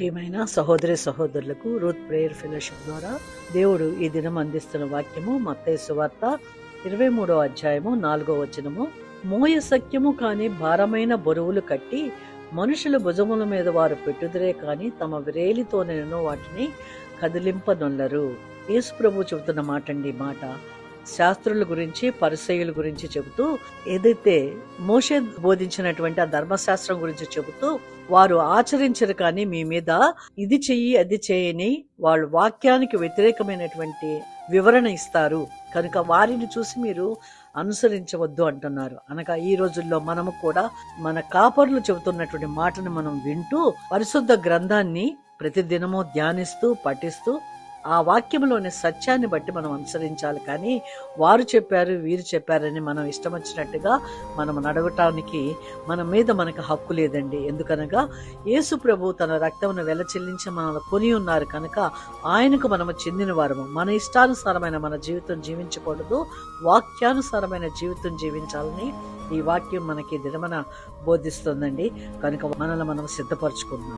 ప్రియమైన సహోదరి సహోదరులకు రూత్ ప్రేయర్ ఫెలోషిప్ ద్వారా దేవుడు ఈ దినం అందిస్తున్న వాక్యము మత్తయి సువార్త 23వ అధ్యాయము 4వ వచనము. మోయ సఖ్యము కాని భారమైన బరువులు కట్టి మనుషుల భుజముల మీద వారు పెట్టుదురే కాని తమ విరేలితోనేనో వాటిని కదిలింపనొల్లరు. యేసు ప్రభు చెబుతున్న మాట అండి. మాట శాస్త్రుల గురించి పరిసయ్యుల గురించి చెబుతూ, ఏదైతే మోషే బోధించినటువంటి ఆ ధర్మశాస్త్రం గురించి చెబుతూ వారు ఆచరించరు కానీ మీ మీద ఇది చెయ్యి అది చేయని వాళ్ళు వాక్యానికి వ్యతిరేకమైనటువంటి వివరణ ఇస్తారు కనుక వారిని చూసి మీరు అనుసరించవద్దు అంటున్నారు. అనగా ఈ రోజుల్లో మనము కూడా మన కాపరులు చెబుతున్నటువంటి మాటను మనం వింటూ పరిశుద్ధ గ్రంథాన్ని ప్రతిదినము ధ్యానిస్తూ పఠిస్తూ ఆ వాక్యంలోని సత్యాన్ని బట్టి మనం అనుసరించాలి. కానీ వారు చెప్పారు వీరు చెప్పారని మనం ఇష్టం వచ్చినట్టుగా మనం నడవటానికి మన మీద మనకు హక్కు లేదండి. ఎందుకనగా యేసు ప్రభు తన రక్తమును వెల చెల్లించి మనల్ని కొని ఉన్నారు కనుక ఆయనకు మనము చెందిన వారము. మన ఇష్టానుసారమైన మన జీవితం జీవించకూడదు, వాక్యానుసారమైన జీవితం జీవించాలని ఈ వాక్యం మనకి దినమన బోధిస్తుందండి. కనుక మనల్ని మనం సిద్ధపరచుకుందాం.